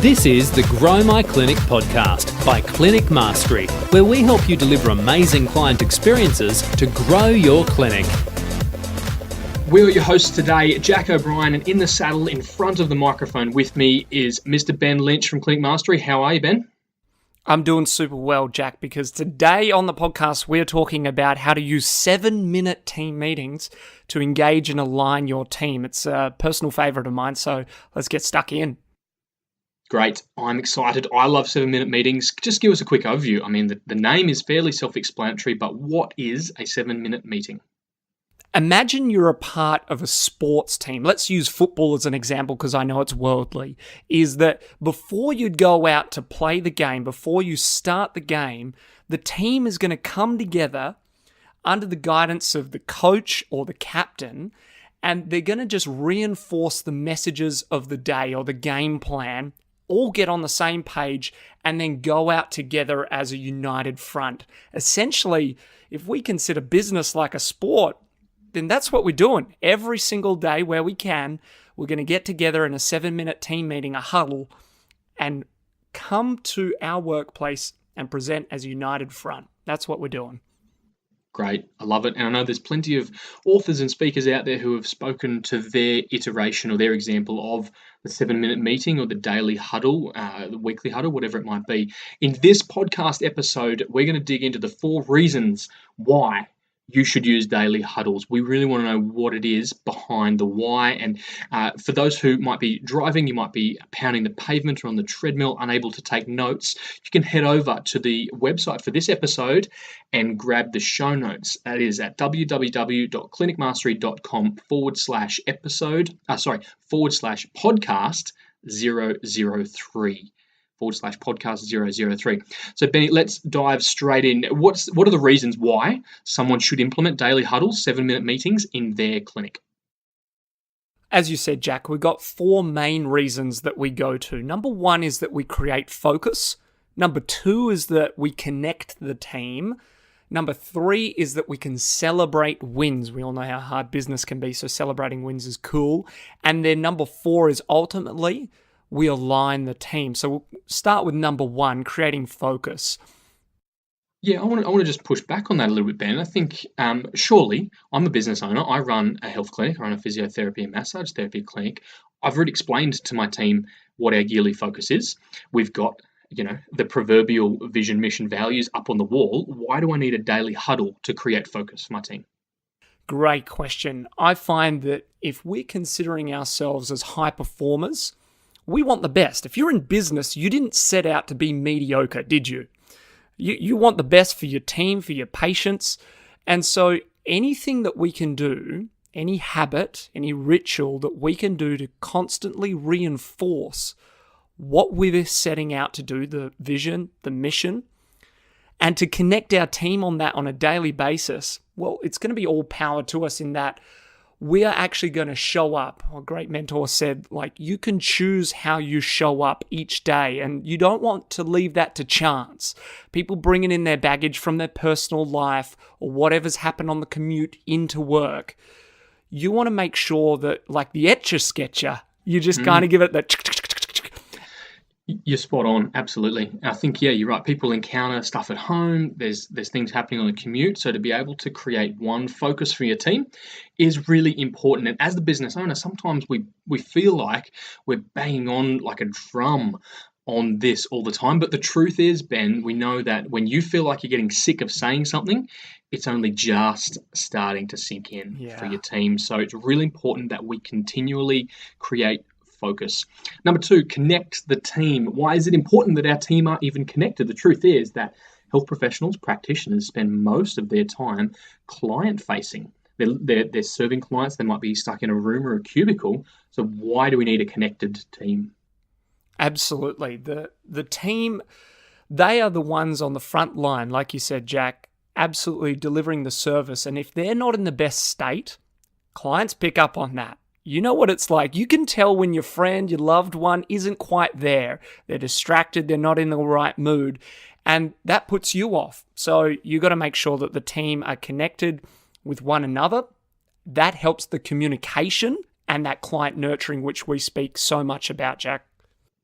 This is the Grow My Clinic podcast by Clinic Mastery, where we help you deliver amazing client experiences to grow your clinic. We're your hosts today, Jack O'Brien, and in the saddle in front of the microphone with me is Mr. Ben Lynch from Clinic Mastery. How are you, Ben? I'm doing super well, Jack, because today on the podcast, we're talking about how to use 7-minute team meetings to engage and align your team. It's a personal favorite of mine, so let's get stuck in. Great. I'm excited. I love 7-minute meetings. Just give us a quick overview. I mean, the name is fairly self-explanatory, but what is a 7-minute meeting? Imagine you're a part of a sports team. Let's use football as an example because I know it's worldly. Is that before you go out to play the game, before you start the game, the team is going to come together under the guidance of the coach or the captain, and they're going to just reinforce the messages of the day or the game plan, all get on the same page, and then go out together as a united front. Essentially, if we consider business like a sport, then that's what we're doing. Every single day where we can, we're going to get together in a 7-minute team meeting, a huddle, and come to our workplace and present as a united front. That's what we're doing. Great. I love it. And I know there's plenty of authors and speakers out there who have spoken to their iteration or their example of the 7-minute meeting or the daily huddle, the weekly huddle, whatever it might be. In this podcast episode, we're going to dig into the 4 reasons why you should use daily huddles. We really want to know what it is behind the why. And for those who might be driving, you might be pounding the pavement or on the treadmill, unable to take notes, you can head over to the website for this episode and grab the show notes. That is at www.clinicmastery.com/podcast 003. /podcast 003. So Benny, let's dive straight in. What are the reasons why someone should implement daily huddles, 7-minute meetings in their clinic? As you said, Jack, we've got 4 main reasons that we go to. Number 1 is that we create focus. Number 2 is that we connect the team. Number 3 is that we can celebrate wins. We all know how hard business can be, so celebrating wins is cool. And then number 4 is ultimately we align the team. So we'll start with number 1, creating focus. Yeah, I want to just push back on that a little bit, Ben. I think surely I'm a business owner. I run a health clinic. I run a physiotherapy and massage therapy clinic. I've already explained to my team what our yearly focus is. We've got, the proverbial vision, mission, values up on the wall. Why do I need a daily huddle to create focus for my team? Great question. I find that if we're considering ourselves as high performers, we want the best. If you're in business, you didn't set out to be mediocre, did you? You want the best for your team, for your patients. And so anything that we can do, any habit, any ritual that we can do to constantly reinforce what we're setting out to do, the vision, the mission, and to connect our team on that on a daily basis, well, it's going to be all power to us in that we are actually going to show up. A great mentor said, you can choose how you show up each day, and you don't want to leave that to chance. People bringing in their baggage from their personal life or whatever's happened on the commute into work. You want to make sure that, like the Etch-a-Sketcher, you just kind of give it that. You're spot on, absolutely. I think, you're right. People encounter stuff at home. There's things happening on the commute. So to be able to create one focus for your team is really important. And as the business owner, sometimes we feel like we're banging on like a drum on this all the time. But the truth is, Ben, we know that when you feel like you're getting sick of saying something, it's only just starting to sink in for your team. So it's really important that we continually create focus. Number 2, connect the team. Why is it important that our team are even connected? The truth is that health professionals, practitioners spend most of their time client-facing. They're serving clients. They might be stuck in a room or a cubicle. So why do we need a connected team? Absolutely. The team, they are the ones on the front line, like you said, Jack, absolutely delivering the service. And if they're not in the best state, clients pick up on that. You know what it's like. You can tell when your friend, your loved one isn't quite there. They're distracted. They're not in the right mood. And that puts you off. So you got to make sure that the team are connected with one another. That helps the communication and that client nurturing, which we speak so much about, Jack.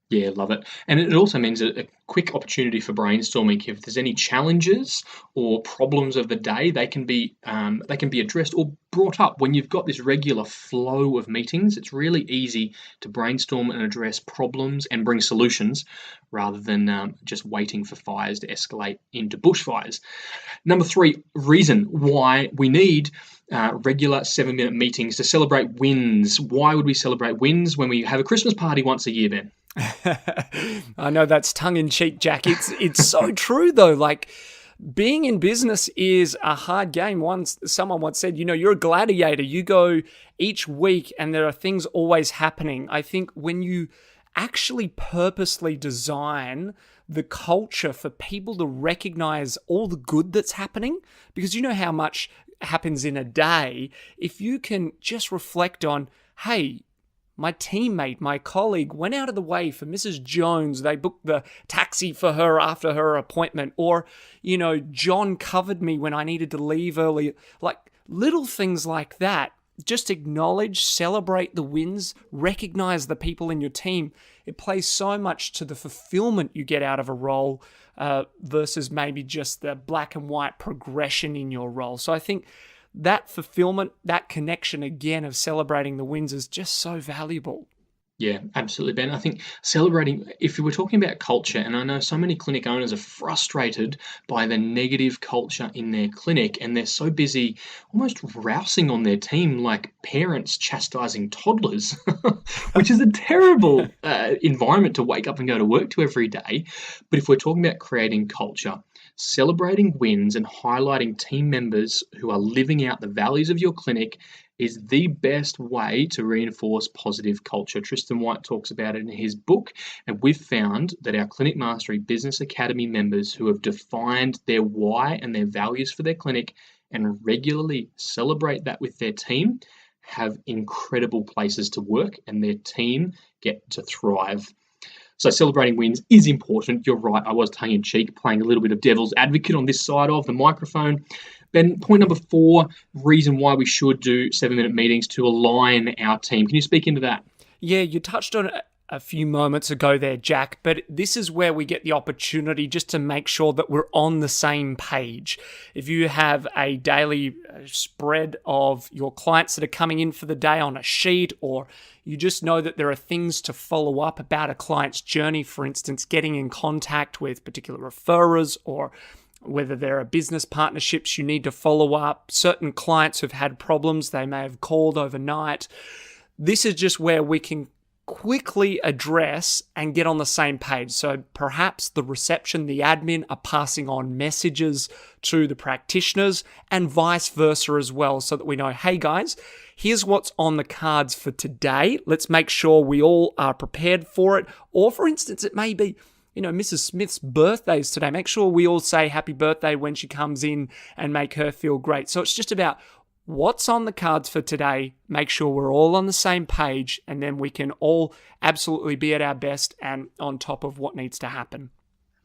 Yeah, love it. And it also means a quick opportunity for brainstorming. If there's any challenges or problems of the day, they can be addressed or brought up. When you've got this regular flow of meetings, it's really easy to brainstorm and address problems and bring solutions rather than just waiting for fires to escalate into bushfires. Number three, reason why we need regular 7-minute meetings to celebrate wins. Why would we celebrate wins when we have a Christmas party once a year, Ben? I know that's tongue in cheek, Jack. It's so true though. Like, being in business is a hard game. Someone once said, you're a gladiator. You go each week and there are things always happening. I think when you actually purposely design the culture for people to recognize all the good that's happening, because you know how much happens in a day, if you can just reflect on, hey, my teammate, my colleague went out of the way for Mrs. Jones. They booked the taxi for her after her appointment. Or, John covered me when I needed to leave early. Like, little things like that. Just acknowledge, celebrate the wins, recognize the people in your team. It plays so much to the fulfillment you get out of a role versus maybe just the black and white progression in your role. So I think that fulfillment, that connection again of celebrating the wins is just so valuable. Yeah, absolutely, Ben. I think celebrating, if we're talking about culture, and I know so many clinic owners are frustrated by the negative culture in their clinic, and they're so busy almost rousing on their team like parents chastising toddlers, which is a terrible environment to wake up and go to work to every day. But if we're talking about creating culture, celebrating wins and highlighting team members who are living out the values of your clinic is the best way to reinforce positive culture. Tristan White talks about it in his book, and we've found that our Clinic Mastery Business Academy members who have defined their why and their values for their clinic and regularly celebrate that with their team have incredible places to work, and their team get to thrive. So celebrating wins is important. You're right. I was tongue-in-cheek, playing a little bit of devil's advocate on this side of the microphone. Ben, point number 4, reason why we should do 7-minute meetings to align our team. Can you speak into that? Yeah, you touched on it a few moments ago there, Jack, but this is where we get the opportunity just to make sure that we're on the same page. If you have a daily spread of your clients that are coming in for the day on a sheet, or you just know that there are things to follow up about a client's journey, for instance, getting in contact with particular referrers, or whether there are business partnerships you need to follow up, certain clients who've had problems, they may have called overnight. This is just where we can quickly address and get on the same page. So perhaps the reception, the admin are passing on messages to the practitioners and vice versa as well, so that we know, hey guys, here's what's on the cards for today. Let's make sure we all are prepared for it. Or for instance, it may be, Mrs. Smith's birthday is today. Make sure we all say happy birthday when she comes in and make her feel great. So it's just about what's on the cards for today, make sure we're all on the same page, and then we can all absolutely be at our best and on top of what needs to happen.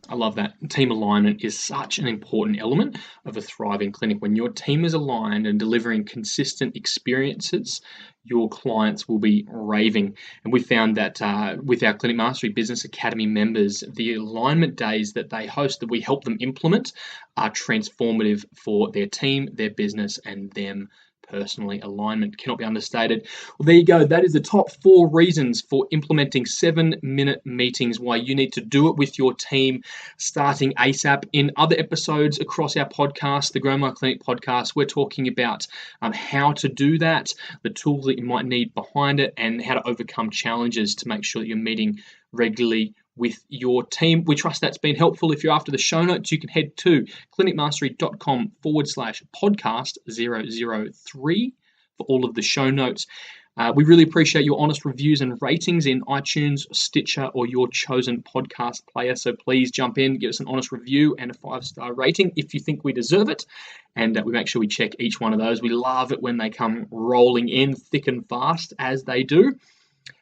I love that. Team alignment is such an important element of a thriving clinic. When your team is aligned and delivering consistent experiences, your clients will be raving. And we found that with our Clinic Mastery Business Academy members, the alignment days that they host, that we help them implement, are transformative for their team, their business, and them personally. Alignment cannot be understated. Well, there you go. That is the top 4 reasons for implementing 7-minute meetings, why you need to do it with your team starting ASAP. In other episodes across our podcast, the Grow My Clinic podcast, we're talking about how to do that, the tools that you might need behind it, and how to overcome challenges to make sure that you're meeting regularly with your team. We trust that's been helpful. If you're after the show notes, you can head to clinicmastery.com/podcast 003 for all of the show notes. We really appreciate your honest reviews and ratings in iTunes, Stitcher, or your chosen podcast player. So please jump in, give us an honest review and a 5-star rating if you think we deserve it. And we make sure we check each one of those. We love it when they come rolling in thick and fast, as they do.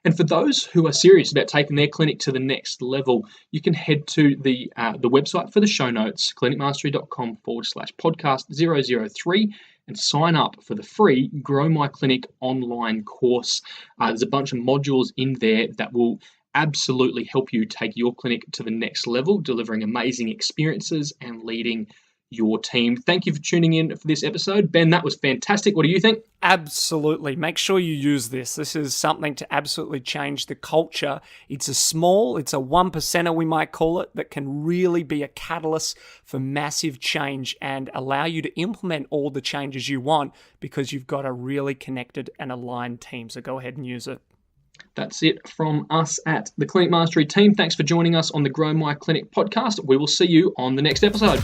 And for those who are serious about taking their clinic to the next level, you can head to the website for the show notes, clinicmastery.com/podcast 003, and sign up for the free Grow My Clinic online course. There's a bunch of modules in there that will absolutely help you take your clinic to the next level, delivering amazing experiences and leading your team. Thank you for tuning in for this episode. Ben, that was fantastic. What do you think? Absolutely. Make sure you use this. This is something to absolutely change the culture. It's a 1%er, we might call it, that can really be a catalyst for massive change and allow you to implement all the changes you want because you've got a really connected and aligned team. So go ahead and use it. That's it from us at the Clinic Mastery team. Thanks for joining us on the Grow My Clinic podcast. We will see you on the next episode.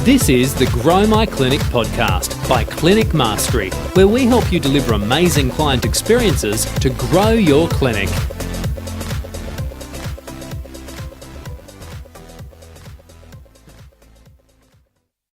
This is the Grow My Clinic podcast by Clinic Mastery, where we help you deliver amazing client experiences to grow your clinic.